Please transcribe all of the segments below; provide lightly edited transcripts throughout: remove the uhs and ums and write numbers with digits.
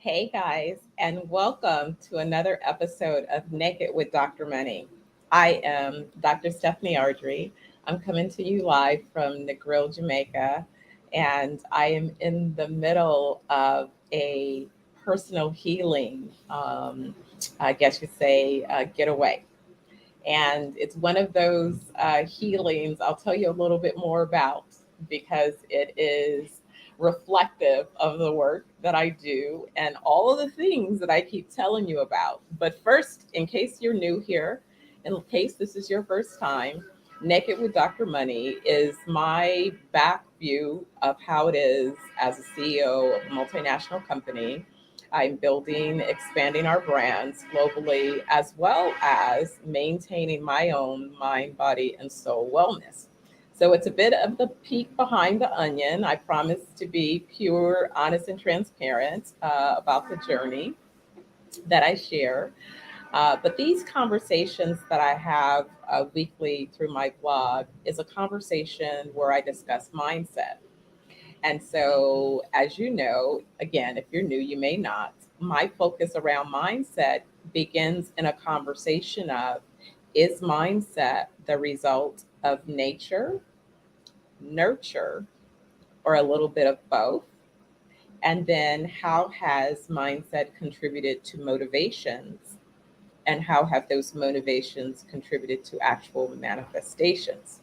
Hey guys, and welcome to another episode of Naked with Dr. Money. I am Dr. Stephanie Ardrey. I'm coming to you live from Negril, Jamaica, and I am in the middle of a personal healing, I guess you say, getaway. And it's one of those healings I'll tell you a little bit more about because it is reflective of the work that I do and all of the things that I keep telling you about. But first, in case you're new here, in case this is your first time, Naked with Dr. Money is my back view of how it is as a CEO of a multinational company. I'm building, expanding our brands globally, as well as maintaining my own mind, body, and soul wellness. So it's a bit of the peek behind the onion. I promise to be pure, honest, and transparent about the journey that I share. But these conversations that I have weekly through my blog is a conversation where I discuss mindset. And so, as you know, again, if you're new, you may not, my focus around mindset begins in a conversation of is mindset the result of nature, nurture, or a little bit of both? And then how has mindset contributed to motivations? And how have those motivations contributed to actual manifestations?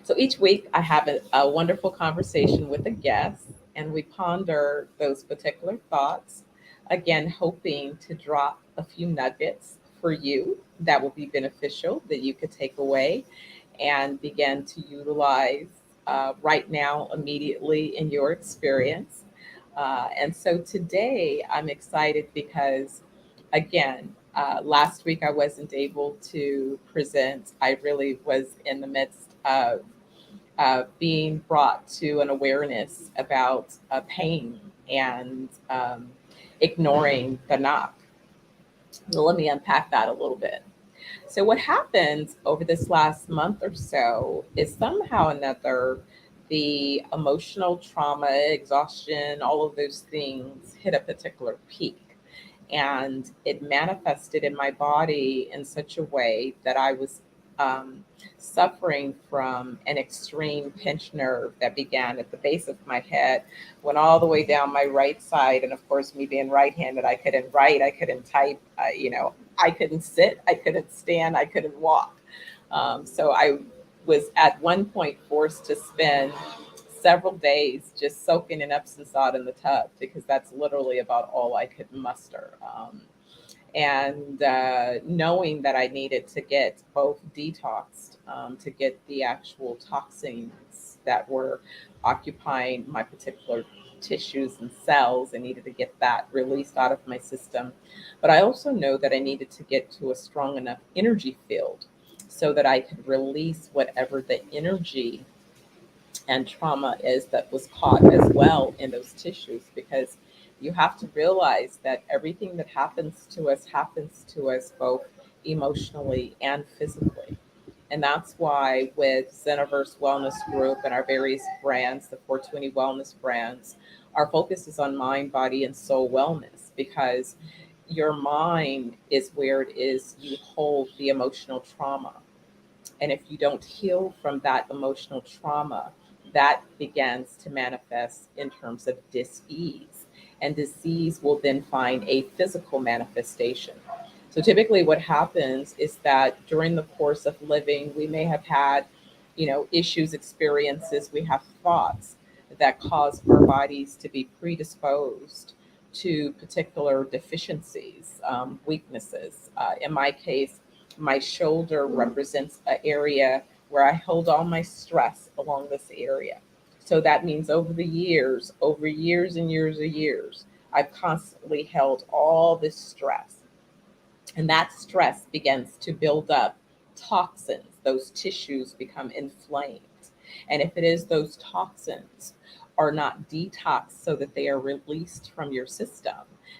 So each week I have a wonderful conversation with a guest and we ponder those particular thoughts, again, hoping to drop a few nuggets for you that will be beneficial that you could take away and begin to utilize right now, immediately in your experience. And so today I'm excited because, again, last week I wasn't able to present. I really was in the midst of being brought to an awareness about pain and ignoring the knock. So let me unpack that a little bit. So, what happens over this last month or so is somehow or another the emotional trauma, exhaustion, all of those things hit a particular peak. And it manifested in my body in such a way that I was um, suffering from an extreme pinched nerve that began at the base of my head, went all the way down my right side. And of course, me being right handed, I couldn't write, I couldn't type, I couldn't sit, I couldn't stand, I couldn't walk. So I was at one point forced to spend several days just soaking in Epsom salt in the tub because that's literally about all I could muster. And knowing that I needed to get both detoxed to get the actual toxins that were occupying my particular tissues and cells, I needed to get that released out of my system. But I also know that I needed to get to a strong enough energy field so that I could release whatever the energy and trauma is that was caught as well in those tissues, because you have to realize that everything that happens to us both emotionally and physically. And that's why with ZenoVerse Wellness Group and our various brands, the 420 Wellness brands, our focus is on mind, body, and soul wellness, because your mind is where it is you hold the emotional trauma. And if you don't heal from that emotional trauma, that begins to manifest in terms of dis-ease. And disease will then find a physical manifestation. So typically what happens is that during the course of living, we may have had, issues, experiences, we have thoughts that cause our bodies to be predisposed to particular deficiencies, weaknesses. In my case, my shoulder represents an area where I hold all my stress along this area. So that means over years and years and years, I've constantly held all this stress. And that stress begins to build up toxins. Those tissues become inflamed. And if it is those toxins are not detoxed so that they are released from your system,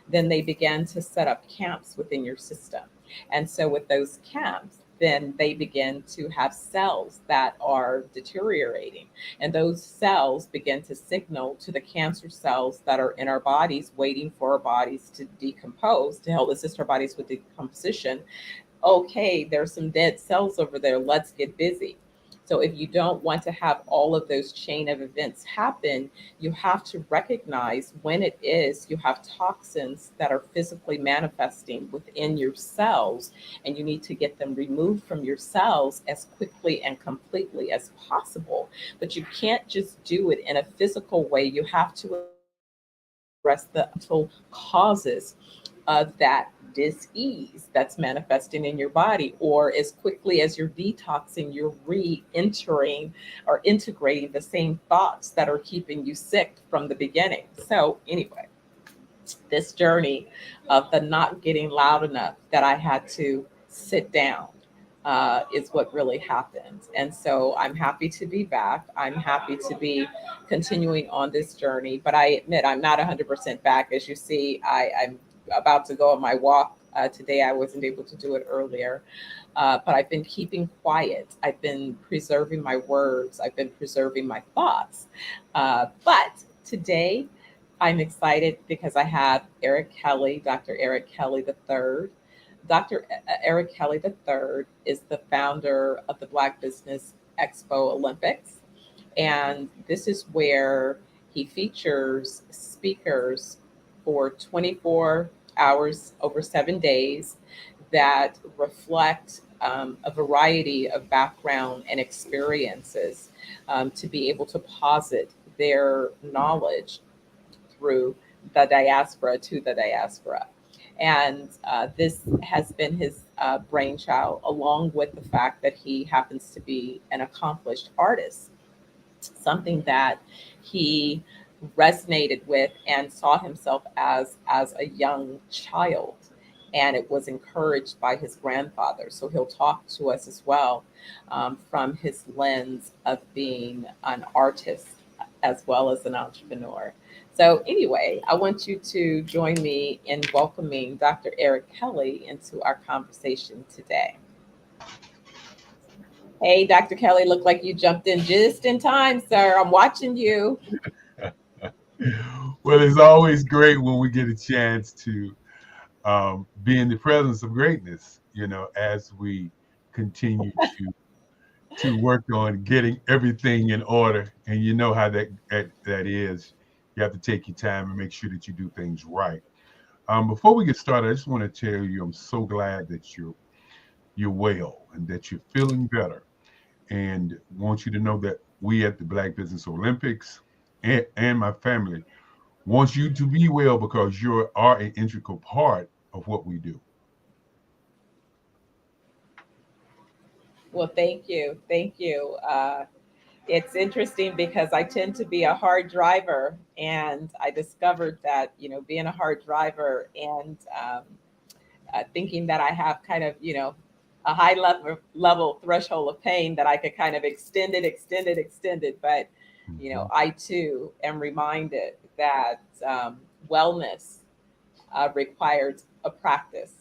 then they begin to set up camps within your system. And so with those camps, then they begin to have cells that are deteriorating. And those cells begin to signal to the cancer cells that are in our bodies, waiting for our bodies to decompose, to help assist our bodies with decomposition. Okay, there's some dead cells over there. Let's get busy. So if you don't want to have all of those chain of events happen, you have to recognize when it is you have toxins that are physically manifesting within your cells, and you need to get them removed from your cells as quickly and completely as possible. But you can't just do it in a physical way. You have to address the mental causes of that dis-ease that's manifesting in your body, or as quickly as you're detoxing, you're re-entering or integrating the same thoughts that are keeping you sick from the beginning. So anyway, this journey of the not getting loud enough that I had to sit down is what really happened. And so I'm happy to be back. I'm happy to be continuing on this journey, but I admit I'm not 100% back. As you see, I'm about to go on my walk. Today, I wasn't able to do it earlier, but I've been keeping quiet. I've been preserving my words. I've been preserving my thoughts. But today, I'm excited because I have Eric Kelly, Dr. Eric Kelly III. Dr. Eric Kelly III is the founder of the Black Business Expo Olympics. And this is where he features speakers for 24 hours over 7 days that reflect a variety of background and experiences to be able to posit their knowledge through the diaspora to the diaspora. And this has been his brainchild, along with the fact that he happens to be an accomplished artist, something that he resonated with and saw himself as a young child, and it was encouraged by his grandfather. So he'll talk to us as well from his lens of being an artist as well as an entrepreneur. So anyway, I want you to join me in welcoming Dr. Eric Kelly into our conversation today. Hey, Dr. Kelly, look like you jumped in just in time, sir. I'm watching you. Well, it's always great when we get a chance to be in the presence of greatness, as we continue to work on getting everything in order. And you know how that is. You have to take your time and make sure that you do things right. Before we get started, I just want to tell you I'm so glad that you're well and that you're feeling better. And want you to know that we at the Black Business Olympics and my family wants you to be well because you are an integral part of what we do. Well, thank you. Thank you. It's interesting because I tend to be a hard driver, and I discovered that, being a hard driver and thinking that I have kind of, a high level threshold of pain that I could kind of extend it. But, Mhm, I too am reminded that wellness requires a practice.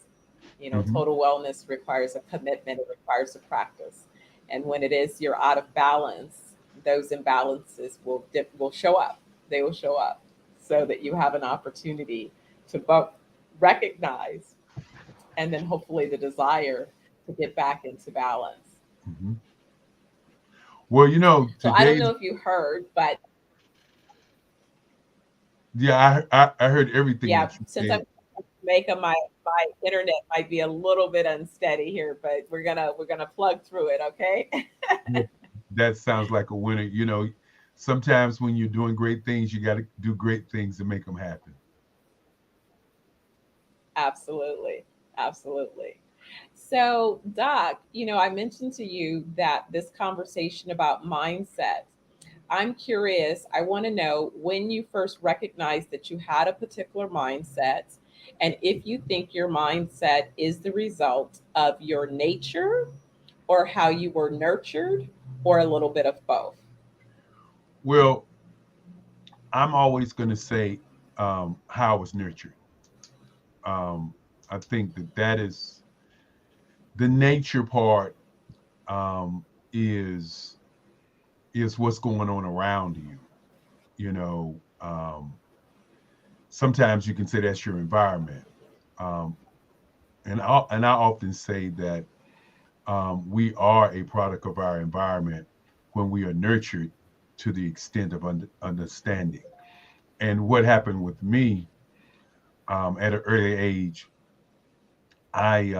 mhm, Total wellness requires a commitment, it requires a practice. And when it is you're out of balance, those imbalances will show up. They will show up so that you have an opportunity to both recognize and then hopefully the desire to get back into balance. mhm. Well, So I don't today's know if you heard, but yeah, I heard everything yeah, that you since I'm said. in Jamaica, my internet might be a little bit unsteady here, but we're gonna plug through it, okay? Yeah, that sounds like a winner. Sometimes when you're doing great things, you got to do great things to make them happen. Absolutely. Absolutely. So, Doc, I mentioned to you that this conversation about mindset, I'm curious. I want to know when you first recognized that you had a particular mindset, and if you think your mindset is the result of your nature or how you were nurtured or a little bit of both. Well, I'm always going to say how I was nurtured. I think that The nature part um, is is what's going on around you. You know, sometimes you can say that's your environment, um, and I often say that we are a product of our environment when we are nurtured to the extent of understanding. And what happened with me at an early age, I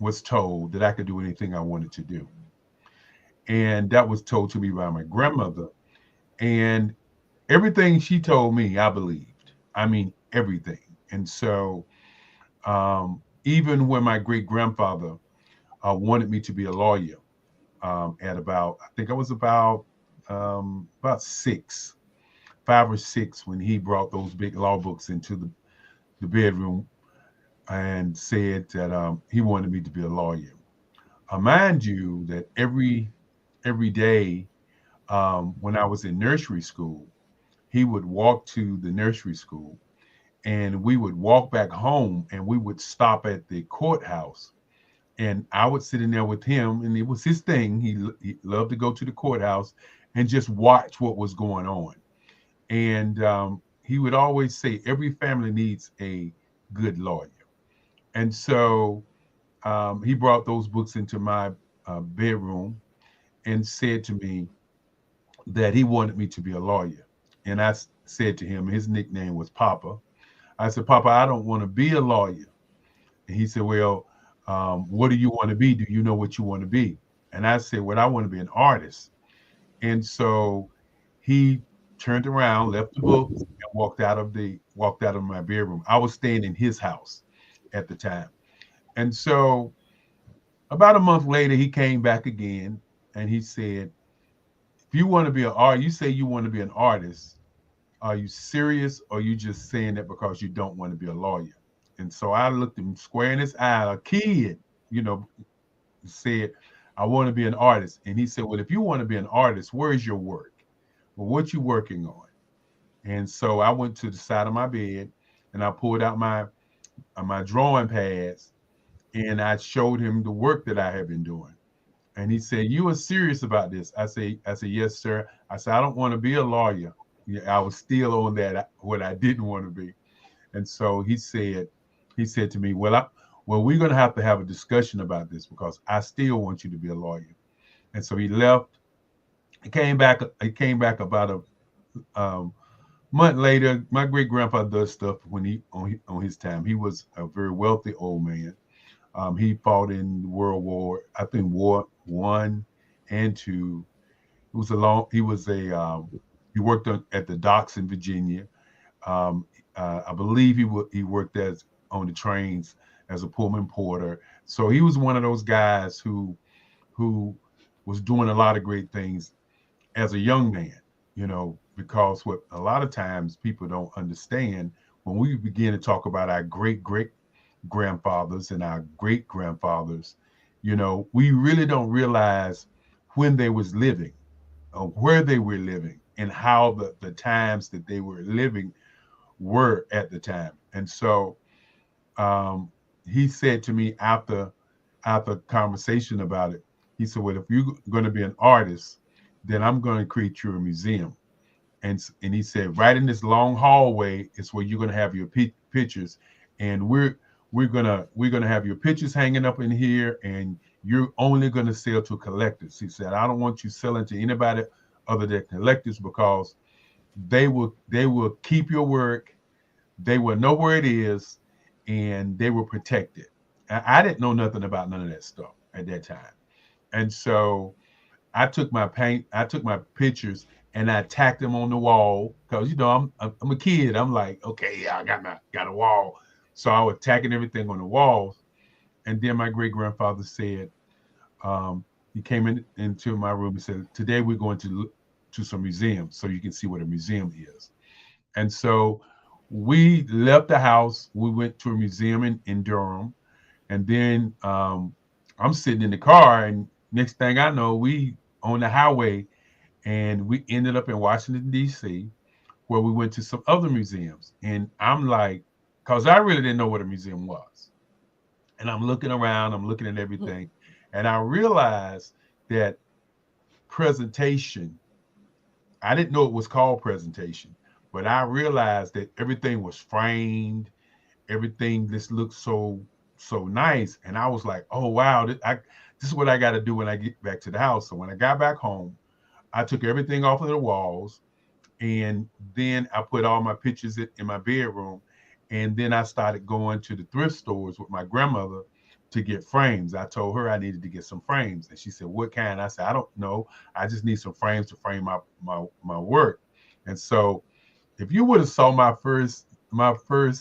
was told that I could do anything I wanted to do. And that was told to me by my grandmother. And everything she told me, I believed. I mean, everything. And so, even when my great grandfather wanted me to be a lawyer at about, I think I was about 5 or 6, when he brought those big law books into the bedroom and said that he wanted me to be a lawyer. Mind you, that every day when I was in nursery school, he would walk to the nursery school, and we would walk back home, and we would stop at the courthouse, and I would sit in there with him, and it was his thing. He loved to go to the courthouse and just watch what was going on. And he would always say, every family needs a good lawyer. And so he brought those books into my bedroom and said to me that he wanted me to be a lawyer. And said to him, his nickname was Papa. I said, Papa, I don't want to be a lawyer. And he said, well, what do you want to be? Do you know what you want to be? And I said, well, I want to be an artist. And so he turned around, left the books, and walked out of my bedroom. I was staying in his house at the time. And so about a month later, he came back again, and he said, if you want to be an art, you say you want to be an artist. Are you serious, or are you just saying that because you don't want to be a lawyer? And so I looked him square in his eye, a kid, you know, said, I want to be an artist. And he said, well, if you want to be an artist, where's your work? Well, what you working on? And so I went to the side of my bed, and I pulled out my drawing pads, and I showed him the work that I had been doing. And he said, you are serious about this? I said, yes, sir. I said, I don't want to be a lawyer. Yeah, I was still on that, what I didn't want to be. And so he said to me, well, we're going to have a discussion about this, because I still want you to be a lawyer. And so he left. He came back about a month later. My great grandfather does stuff when on his time. He was a very wealthy old man. He fought in World War, I think War 1 and 2. It was a long. He was a he worked at the docks in Virginia. Um, I believe he worked as on the trains as a Pullman porter. So he was one of those guys who was doing a lot of great things as a young man. Because what a lot of times people don't understand, when we begin to talk about our great grandfathers and our great grandfathers, we really don't realize when they was living, or where they were living, and how the times that they were living were at the time. And so um, he said to me after conversation about it, he said, well, if you're going to be an artist, then I'm going to create you a museum. And he said, right in this long hallway is where you're going to have your pictures, and we're gonna have your pictures hanging up in here, and you're only going to sell to collectors. He said, I don't want you selling to anybody other than collectors, because they will keep your work, they will know where it is, and they will protect it. I didn't know nothing about none of that stuff at that time. And so I took my pictures, and I tacked them on the wall, because I'm a kid. I'm like, okay, yeah, I got a wall. So I was tacking everything on the walls. And then my great grandfather said, he came into my room and said, today we're going to some museums, so you can see what a museum is. And so we left the house. We went to a museum in Durham. And then I'm sitting in the car, and next thing I know, we on the highway, and we ended up in Washington, D.C., where we went to some other museums. And I'm like, because I really didn't know what a museum was. And I'm looking around, I'm looking at everything, and I realized that presentation, I didn't know it was called presentation, but I realized that everything was framed, everything just looked so nice. And I was like, oh wow, this is what I got to do when I get back to the house. So when I got back home, I took everything off of the walls, and then I put all my pictures in my bedroom. And then I started going to the thrift stores with my grandmother to get frames. I told her I needed to get some frames. And she said, what kind? I said, I don't know. I just need some frames to frame my work. And so if you would have saw my first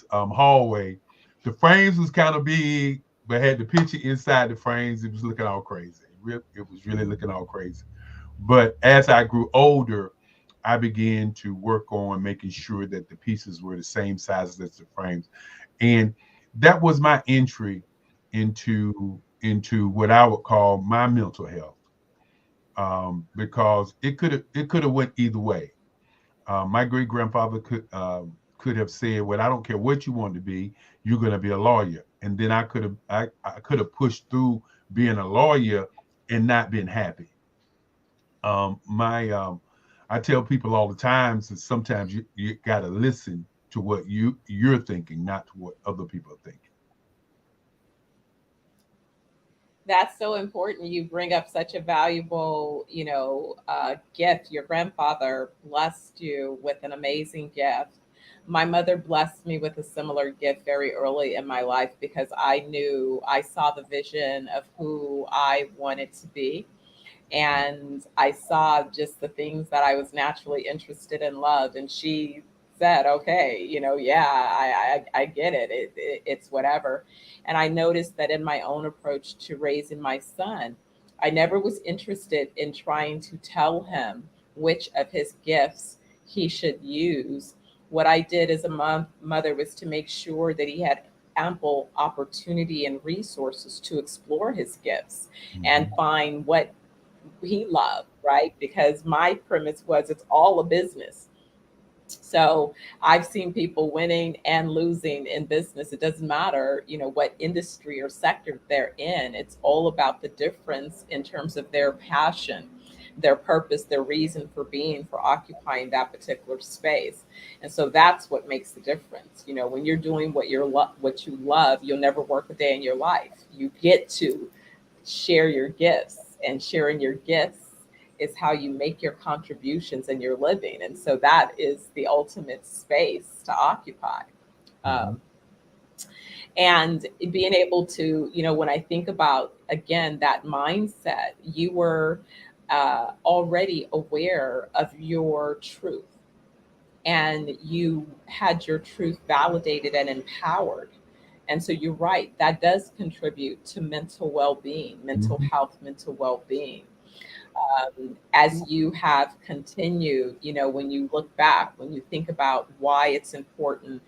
hallway, the frames was kind of big, but had the picture inside the frames. It was looking all crazy. It was really looking all crazy. But as I grew older, I began to work on making sure that the pieces were the same sizes as the frames. And that was my entry into what I would call my mental health. Because it could have went either way. My great grandfather could have said, "Well, I don't care what you want to be, you're going to be a lawyer." And then I could have pushed through being a lawyer and not been happy. My I tell people all the time that sometimes you got to listen to what you're thinking, not to what other people are thinking. That's so important. You bring up such a valuable, gift. Your grandfather blessed you with an amazing gift. My mother blessed me with a similar gift very early in my life because I saw the vision of who I wanted to be, and I saw just the things that I was naturally interested in, loved, and she said, "Okay, yeah, I get it. It's whatever." And I noticed that in my own approach to raising my son, I never was interested in trying to tell him which of his gifts he should use. What I did as a mother was to make sure that he had ample opportunity and resources to explore his gifts and Mhm. find what he loved, right? Because my premise was it's all a business. So I've seen people winning and losing in business. It doesn't matter, what industry or sector they're in. It's all about the difference in terms of their passion, their purpose, their reason for being, for occupying that particular space. And so that's what makes the difference. When you're doing what you love, you'll never work a day in your life. You get to share your gifts, and sharing your gifts is how you make your contributions in your living. And so that is the ultimate space to occupy. Mhm. Um, and being able to, when I think about, again, that mindset, you were already aware of your truth, and you had your truth validated and empowered. And so you're right, that does contribute to mental well being, mental Mhm. health, mental well being. As you have continued, when you look back, when you think about why it's important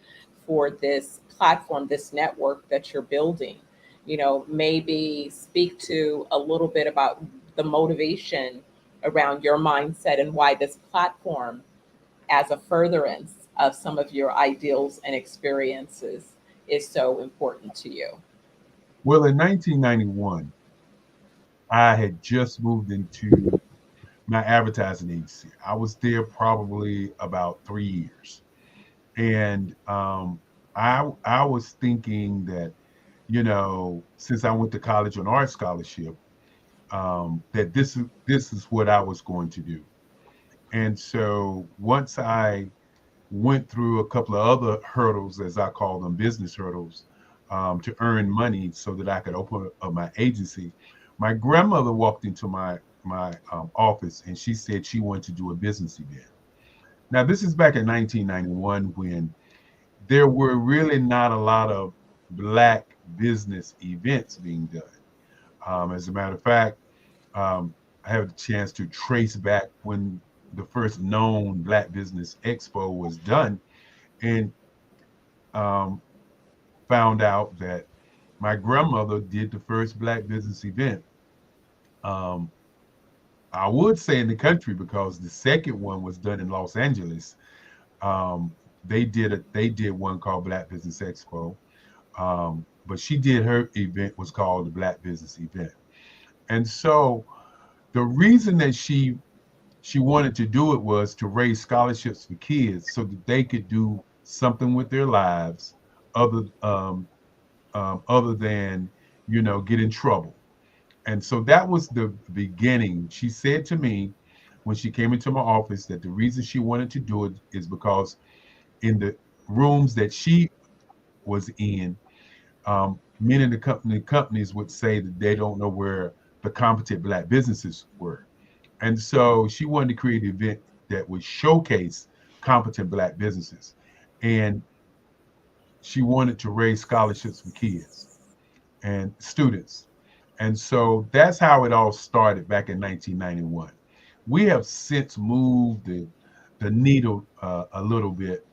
for this platform, this network that you're building, maybe speak to a little bit about the motivation around your mindset and why this platform, as a furtherance of some of your ideals and experiences, is so important to you. Well, in 1991, I had just moved into my advertising agency. I was there probably about 3 years, and I was thinking that, since I went to college on art scholarship, that this is what I was going to do. And so once I went through a couple of other hurdles, as I call them, business hurdles, to earn money so that I could open up my agency. My grandmother walked into my office, and she said she wanted to do a business event. Now, this is back in 1991 when there were really not a lot of Black business events being done. As a matter of fact, I have the chance to trace back when the first known Black Business Expo was done, and um, found out that my grandmother did the first Black business event. Um, I would say in the country because the second one was done in Los Angeles. They did one called Black Business Expo. But she did her event was called the Black Business Event. And so the reason that she wanted to do it was to raise scholarships for kids so that they could do something with their lives other other than get in trouble. And so that was the beginning. She said to me when she came into my office that the reason she wanted to do it is because in the rooms that she was in, many of the companies would say that they don't know where the competent Black businesses were. And so she wanted to create an event that would showcase competent Black businesses. And she wanted to raise scholarships for kids and students. And so that's how it all started back in 1991. We have since moved the needle a little bit,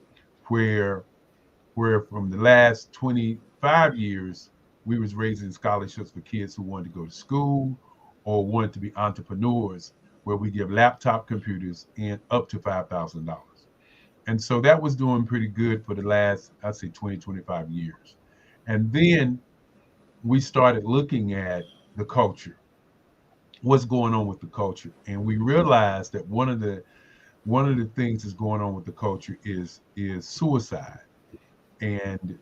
where from the last 25 years, we was raising scholarships for kids who wanted to go to school or wanted to be entrepreneurs, where we give laptop computers and up to $5,000. And so that was doing pretty good for the last, I'd say 20, 25 years. And then we started looking at the culture, what's going on with the culture. And we realized that one of the things that's going on with the culture is suicide. And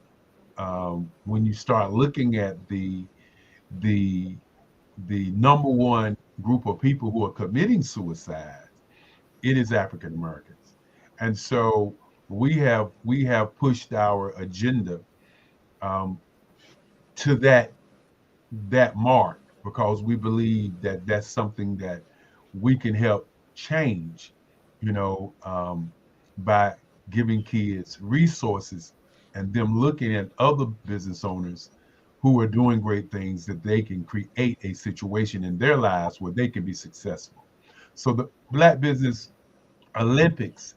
when you start looking at the the number one group of people who are committing suicide, it is African Americans. And so we have pushed our agenda um, to that mark because we believe that that's something that we can help change, you know, by giving kids resources and them looking at other business owners who are doing great things that they can create a situation in their lives where they can be successful. So the Black Business Olympics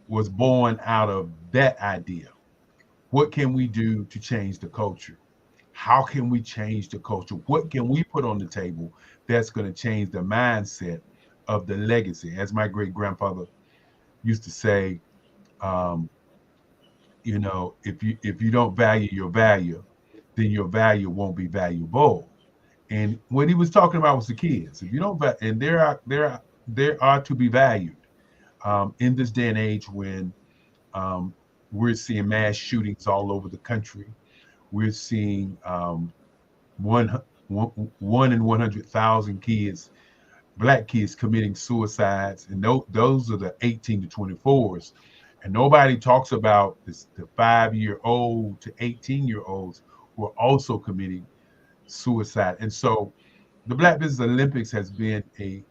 was born out of that idea. What can we do to change the culture? How can we change the culture? What can we put on the table that's going to change the mindset of the legacy? As my great grandfather used to say, um, if you don't value your value, then your value won't be valuable. And what he was talking about was the kids. If you don't, and there are to be valued in this day and age when um, we're seeing mass shootings all over the country. We're seeing one, one in 100,000 kids, Black kids committing suicides, and those are the 18 to 24s. And nobody talks about the 5-year-old to 18-year-olds who are also committing suicide. And so the Black Business Olympics has been a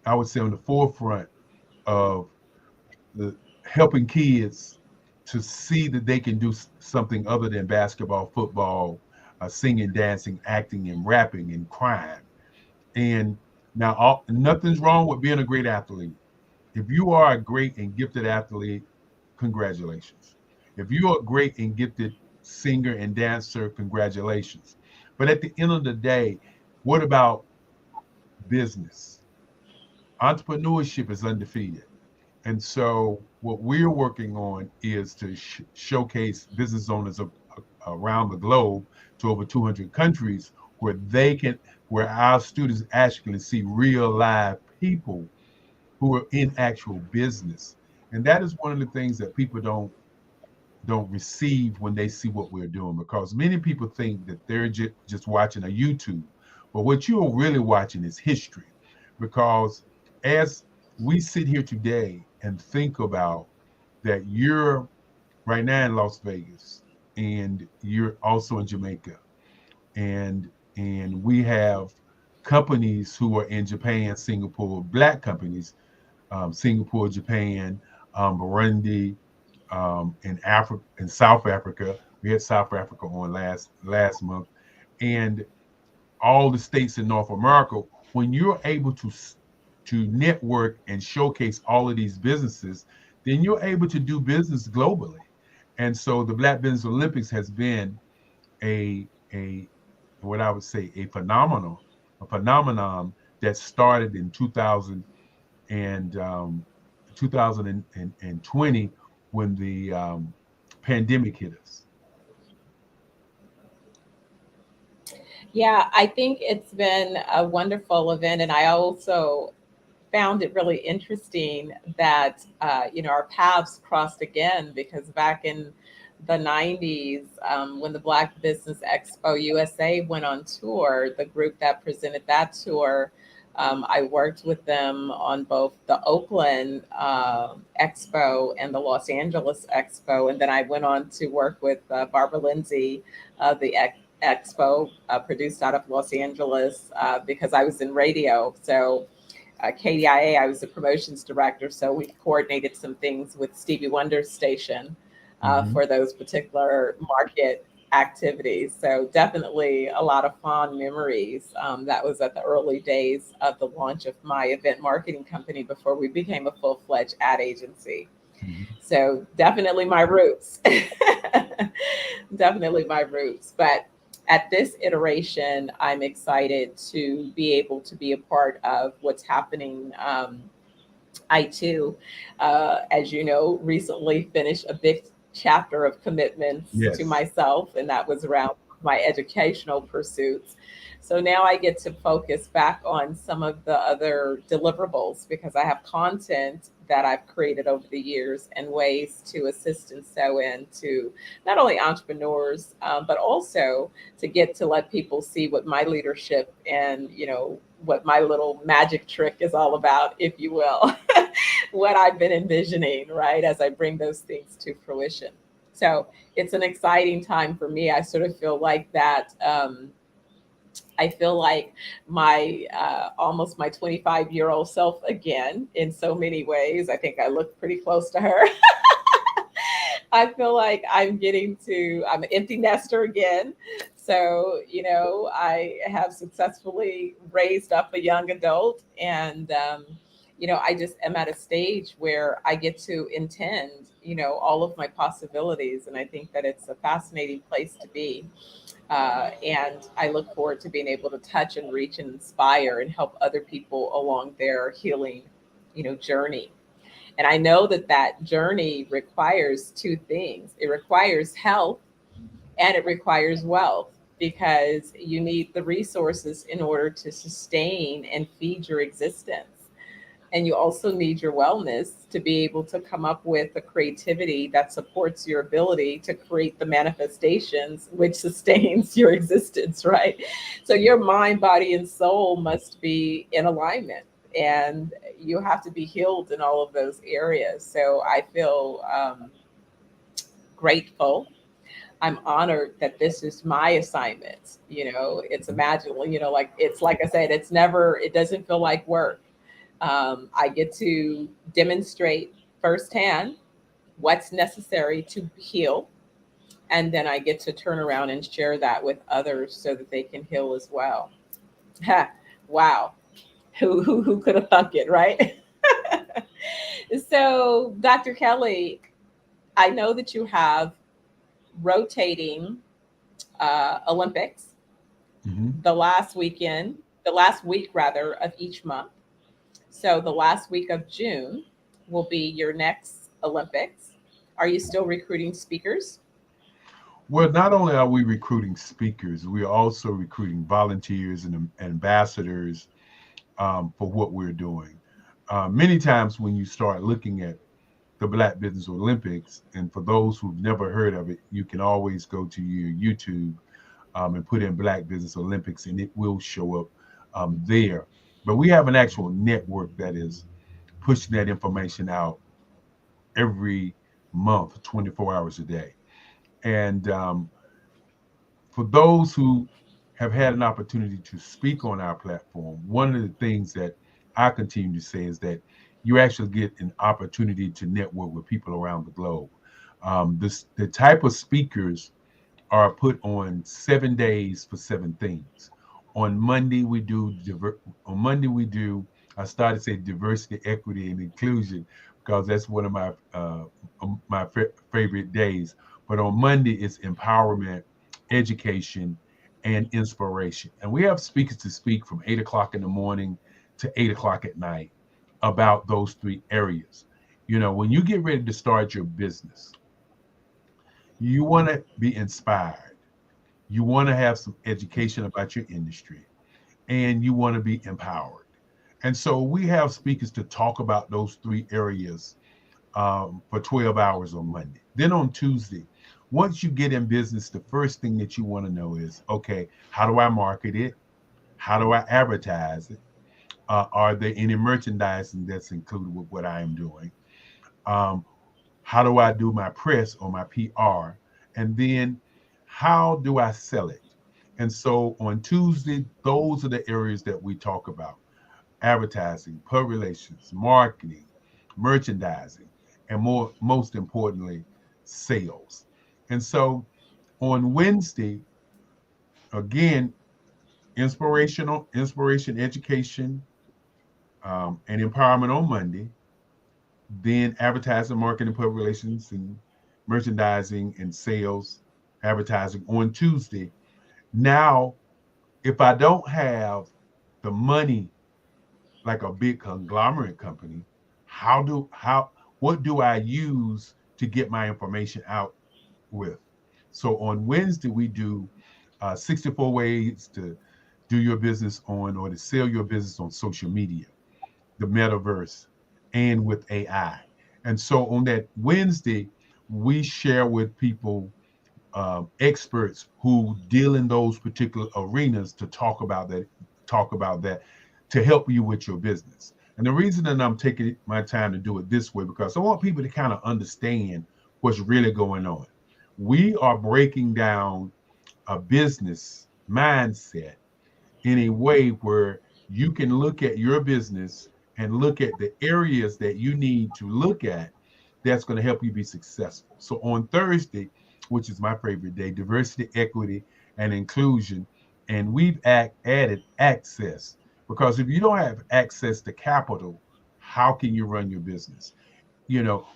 I would say on the forefront of the helping kids to see that they can do something other than basketball, football, singing, dancing, acting, and rapping and crime. And now, nothing's wrong with being a great athlete. If you are a great and gifted athlete, congratulations. If you are a great and gifted singer and dancer, congratulations. But at the end of the day, what about business? Entrepreneurship is undefeated. And so, what we're working on is to showcase business owners around the globe to over 200 countries where our students actually see real live people who are in actual business. And that is one of the things that people don't receive when they see what we're doing, because many people think that they're just watching a YouTube, but what you're really watching is history. Because as we sit here today and think about that, you're right now in Las Vegas and you're also in Jamaica, and we have companies who are in Japan, Singapore, Black companies, Singapore, Japan, Burundi, in Africa, in South Africa. We had South Africa on last month, and all the states in North America. When you're able to network and showcase all of these businesses, then you're able to do business globally. And so the Black Business Olympics has been a what I would say a phenomenon that started in 2000 and 2020 when the pandemic hit us? Yeah, I think it's been a wonderful event. And I also found it really interesting that, our paths crossed again because back in the 90s, when the Black Business Expo USA went on tour, the group that presented that tour, I worked with them on both the Oakland Expo and the Los Angeles Expo. And then I went on to work with Barbara Lindsay, the Expo produced out of Los Angeles because I was in radio. So KDIA, I was the promotions director, so we coordinated some things with Stevie Wonder's station Hmm. for those particular market activities. So definitely a lot of fond memories. That was at the early days of the launch of my event marketing company before we became a full-fledged ad agency. Hmm. So definitely my roots. Definitely my roots. But at this iteration, I'm excited to be able to be a part of what's happening. I too, as you know, recently finished a big chapter of commitments to Yes. myself, and that was around my educational pursuits. So now I get to focus back on some of the other deliverables because I have content that I've created over the years and ways to assist and sew into not only entrepreneurs, but also to get to let people see what my leadership and, what my little magic trick is all about, if you will. What I've been envisioning, right, as I bring those things to fruition. So it's an exciting time for me. I sort of feel like that. I feel like my almost my 25-year-old self again in so many ways. I think I look pretty close to her. I feel like I'm an empty nester again. So, I have successfully raised up a young adult and, I just am at a stage where I get to intend, all of my possibilities. And I think that it's a fascinating place to be. And I look forward to being able to touch and reach and inspire and help other people along their healing, journey. And I know that that journey requires two things. It requires health and it requires wealth because you need the resources in order to sustain and feed your existence. And you also need your wellness to be able to come up with the creativity that supports your ability to create the manifestations which sustains your existence, right? So your mind, body, and soul must be in alignment. And you have to be healed in all of those areas. So I feel grateful. I'm honored that this is my assignment. It's imaginable, like it's like I said, it doesn't feel like work. I get to demonstrate firsthand what's necessary to heal. And then I get to turn around and share that with others so that they can heal as well. Ha, wow. Who could have thunk it, right? So, Dr. Kelly, I know that you have rotating Olympics Hmm. the last week rather of each month. So the last week of June will be your next Olympics. Are you still recruiting speakers? Well, not only are we recruiting speakers, we are also recruiting volunteers and ambassadors for what we're doing. Many times when you start looking at the Black Business Olympics, and for those who've never heard of it, you can always go to your YouTube and put in Black Business Olympics, and it will show up there. But we have an actual network that is pushing that information out every month, 24 hours a day. And for those who have had an opportunity to speak on our platform, one of the things that I continue to say is that you actually get an opportunity to network with people around the globe. The type of speakers are put on 7 days for 7 things. On Monday we do on Monday we do I started to say diversity, equity, and inclusion because that's one of my favorite days. But on Monday it's empowerment, education, and inspiration. And we have speakers to speak from 8 o'clock in the morning to 8 o'clock at night about those three areas. When you get ready to start your business, You want to be inspired. You want to have some education about your industry, and you want to be empowered. And so we have speakers to talk about those three areas for 12 hours on Monday. Then on Tuesday, once you get in business, the first thing that you want to know is, okay, how do I market it? How do I advertise it? Are there any merchandising that's included with what I am doing? Um, how do I do my press or my PR? And then how do I sell it? And so on Tuesday, those are the areas that we talk about: advertising, public relations, marketing, merchandising, and most importantly, sales. And so on Wednesday, again, inspiration, education, and empowerment on Monday. Then advertising, marketing, public relations, and merchandising and sales, advertising on Tuesday. Now, if I don't have the money like a big conglomerate company, what do I use to get my information out with? So on Wednesday we do 64 ways to do your business on or to sell your business on social media, the metaverse, and with AI. And so on that Wednesday, we share with people, experts who deal in those particular arenas to talk about that to help you with your business. And the reason that I'm taking my time to do it this way, because I want people to kind of understand what's really going on. We are breaking down a business mindset in a way where you can look at your business and look at the areas that you need to look at that's going to help you be successful. So on Thursday, which is my favorite day, diversity, equity, and inclusion, and we've added access, because if you don't have access to capital, how can you run your business?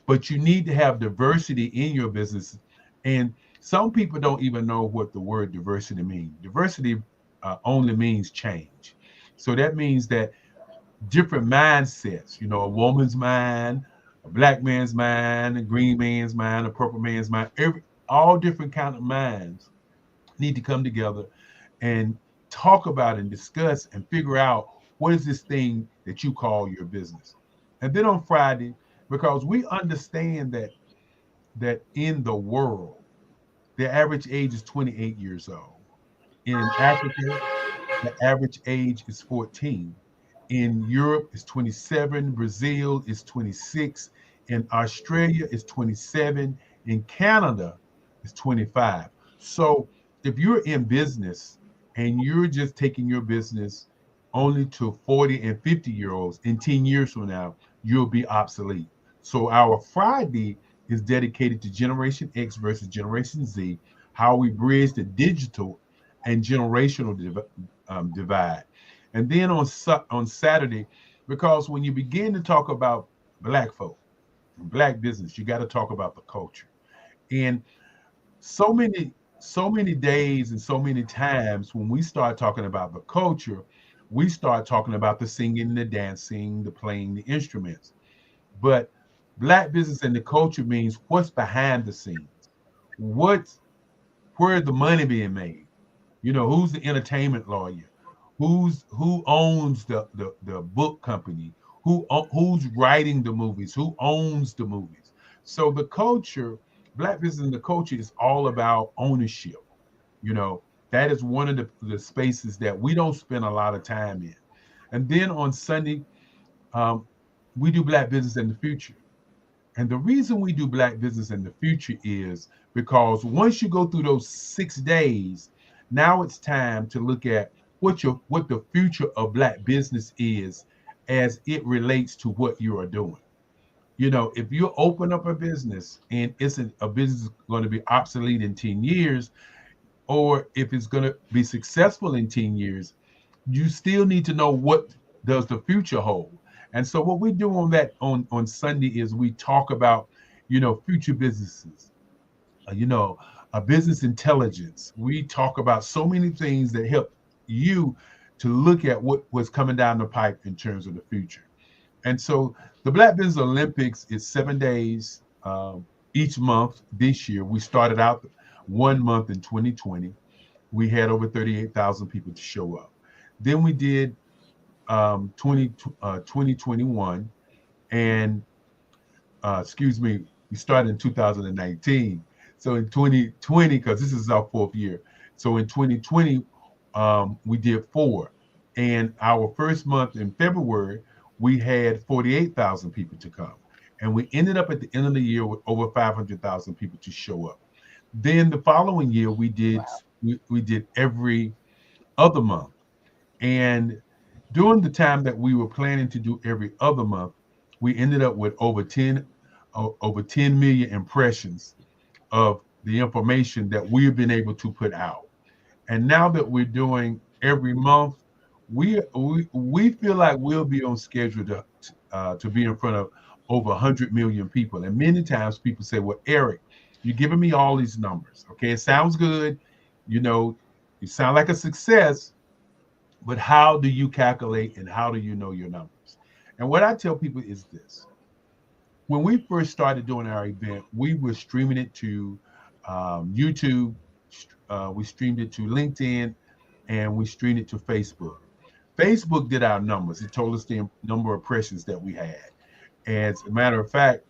But you need to have diversity in your business. And some people don't even know what the word diversity means. Diversity only means change. So that means that different mindsets, a woman's mind, a black man's mind, a green man's mind, a purple man's mind, all different kind of minds need to come together and talk about and discuss and figure out what is this thing that you call your business. And then on Friday, because we understand that in the world, the average age is 28 years old. In Africa, the average age is 14. In Europe, it's 27. Brazil is 26. In Australia, it's 27. In Canada, it's 25. So if you're in business and you're just taking your business only to 40 and 50-year-olds, in 10 years from now, you'll be obsolete. So our Friday is dedicated to Generation X versus Generation Z, how we bridge the digital and generational divide. And then on Saturday, because when you begin to talk about black folk, black business, you got to talk about the culture. And so many days and so many times when we start talking about the culture, we start talking about the singing, the dancing, the playing the instruments. But black business and the culture means what's behind the scenes. What's Where the money being made? Who's the entertainment lawyer? Who owns the book company? Who's writing the movies? Who owns the movies? So the culture, black business and the culture is all about ownership. You know, that is one of the spaces that we don't spend a lot of time in. And then on Sunday, um, we do black business in the future. And the reason we do black business in the future is because once you go through those 6 days, now it's time to look at what the future of black business is as it relates to what you are doing. If you open up a business and it's a business going to be obsolete in 10 years, or if it's going to be successful in 10 years, you still need to know what does the future hold. And so what we do on Sunday is we talk about, future businesses, you know, a business intelligence. We talk about so many things that help you to look at what's coming down the pipe in terms of the future. And so the Black Business Olympics is 7 days. each month this year. We started out 1 month in 2020. We had over 38,000 people to show up. Then we did 2021, and excuse me, we started in 2019. So in 2020, because this is our fourth year. So in 2020, we did four. And our first month in February, we had 48,000 people to come. And we ended up at the end of the year with over 500,000 people to show up. Then the following year, Wow. we did every other month. And during the time that we were planning to do every other month, we ended up with over 10 million impressions of the information that we've been able to put out. And now that we're doing every month, we feel like we'll be on schedule to be in front of over 100 million people. And many times people say, "Well, Eric, you're giving me all these numbers. Okay, it sounds good. You know, you sound like a success, but how do you calculate and how do you know your numbers?" And what I tell people is this: when we first started doing our event, we were streaming it to YouTube, we streamed it to LinkedIn, and we streamed it to Facebook. Facebook did our numbers. It told us the number of impressions that we had. As a matter of fact,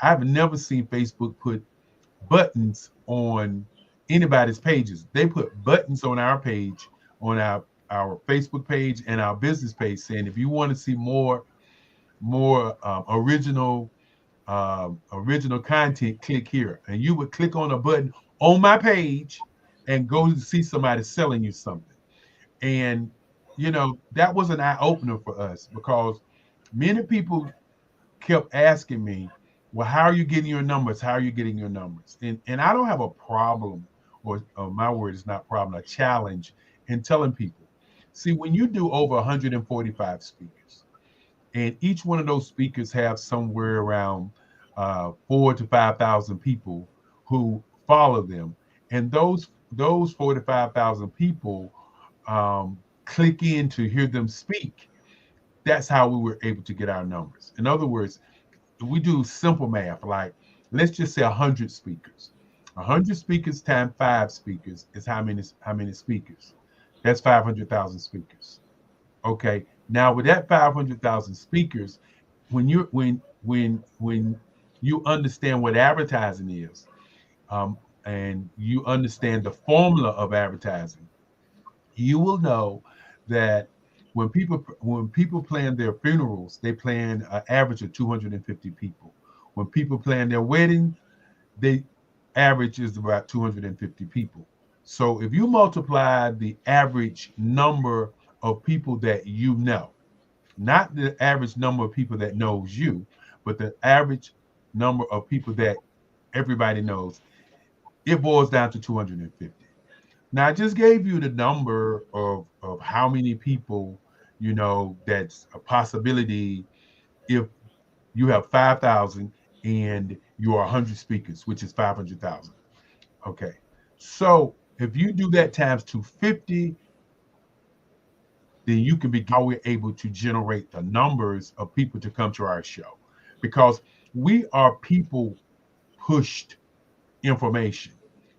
I've never seen Facebook put buttons on anybody's pages. They put buttons on our page, on our Facebook page and our business page, saying if you want to see more original content, click here. And you would click on a button on my page and go to see somebody selling you something. And that was an eye opener for us, because many people kept asking me, "Well, how are you getting your numbers? How are you getting your numbers?" And I don't have a problem, or my word is not problem, a challenge in telling people. See, when you do over 145 speakers, and each one of those speakers have somewhere around 4 to 5 thousand people who follow them, and those 4 to 5 thousand people click in to hear them speak. That's how we were able to get our numbers. In other words, we do simple math, like let's just say 100 speakers. 100 speakers times 5 speakers is how many speakers? That's 500,000 speakers. Okay. Now with that 500,000 speakers, when you understand what advertising is, and you understand the formula of advertising, you will know that when people plan their funerals, they plan an average of 250 people. When people plan their wedding, they average is about 250 people. So if you multiply the average number of people that you know, not the average number of people that knows you, but the average number of people that everybody knows, it boils down to 250. Now, I just gave you the number of how many people, that's a possibility if you have 5,000 and you are 100 speakers, which is 500,000. Okay. So if you do that times 250, then you can be how we're able to generate the numbers of people to come to our show, because we are people pushed information.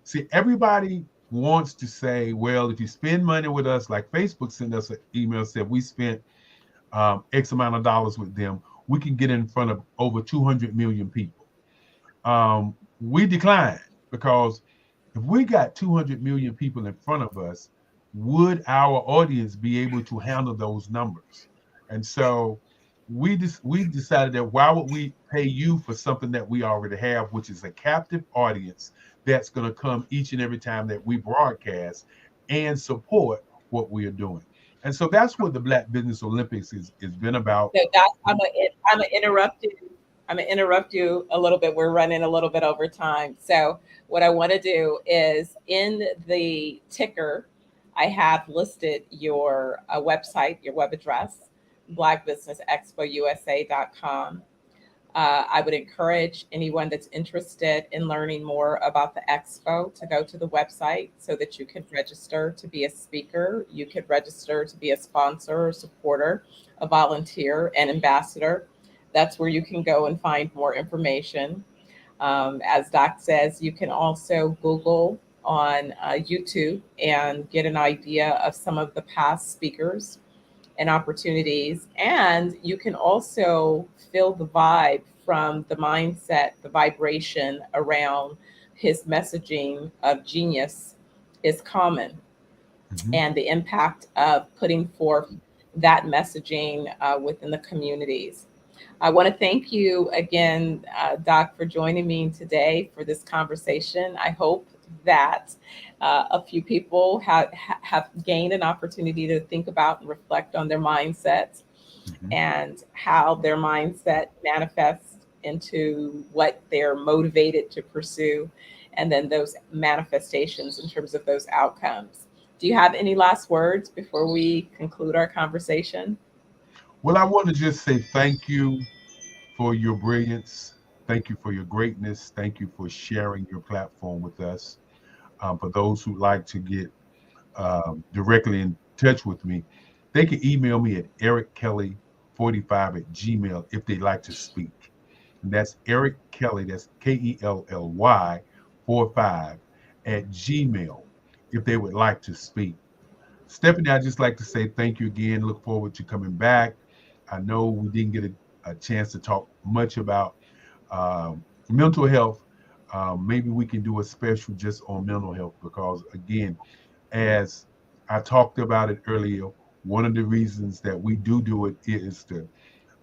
See, everybody wants to say, well, if you spend money with us, like Facebook sent us an email, said we spent X amount of dollars with them, we can get in front of over 200 million people. We decline, because if we got 200 million people in front of us, would our audience be able to handle those numbers? And so we decided that why would we pay you for something that we already have, which is a captive audience that's going to come each and every time that we broadcast and support what we are doing. And so that's what the Black Business Olympics is been about. So guys, I'm gonna interrupt you. I'm gonna interrupt you a little bit. We're running a little bit over time. So what I want to do is in the ticker, I have listed your website, your web address, blackbusinessexpousa.com. I would encourage anyone that's interested in learning more about the expo to go to the website so that you can register to be a speaker. You could register to be a sponsor or supporter, a volunteer, an ambassador. That's where you can go and find more information. As Doc says, you can also Google on YouTube and get an idea of some of the past speakers and opportunities. And you can also feel the vibe from the mindset, the vibration around his messaging of genius is common, Hmm. and the impact of putting forth that messaging within the communities. I want to thank you again, Doc, for joining me today for this conversation. I hope that a few people have gained an opportunity to think about and reflect on their mindsets Hmm. and how their mindset manifests into what they're motivated to pursue, and then those manifestations in terms of those outcomes. Do you have any last words before we conclude our conversation? Well, I want to just say thank you for your brilliance. Thank you for your greatness. Thank you for sharing your platform with us. For those who like to get directly in touch with me, they can email me at erickelly45 at gmail if they'd like to speak. And that's Eric Kelly, that's Kelly 45 at gmail if they would like to speak. Stephanie, I'd just like to say thank you again. Look forward to coming back. I know we didn't get a chance to talk much about mental health. Maybe we can do a special just on mental health because, again, as I talked about it earlier, one of the reasons that we do it is to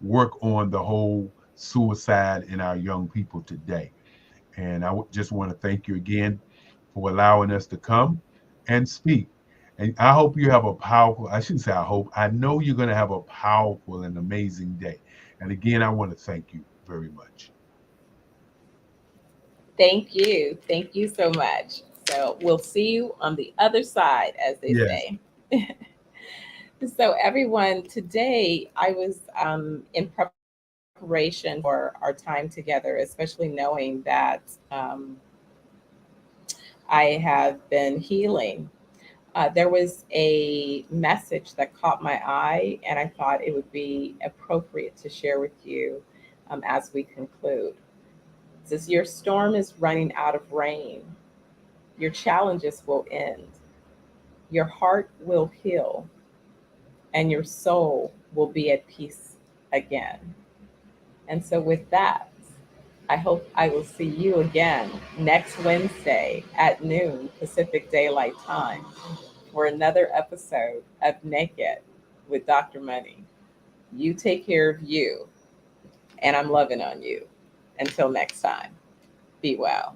work on the whole suicide in our young people today. And just want to thank you again for allowing us to come and speak. And I hope you have a powerful, I shouldn't say I hope, I know you're going to have a powerful and amazing day. And again, I want to thank you very much. Thank you. Thank you so much. So we'll see you on the other side, as they Yes. say. So, everyone, today I was in preparation for our time together, especially knowing that I have been healing. There was a message that caught my eye, and I thought it would be appropriate to share with you as we conclude. It says, your storm is running out of rain. Your challenges will end. Your heart will heal, and your soul will be at peace again. And so, with that, I hope I will see you again next Wednesday at noon Pacific Daylight Time for another episode of Naked with Dr. Money. You take care of you, and I'm loving on you. Until next time, be well.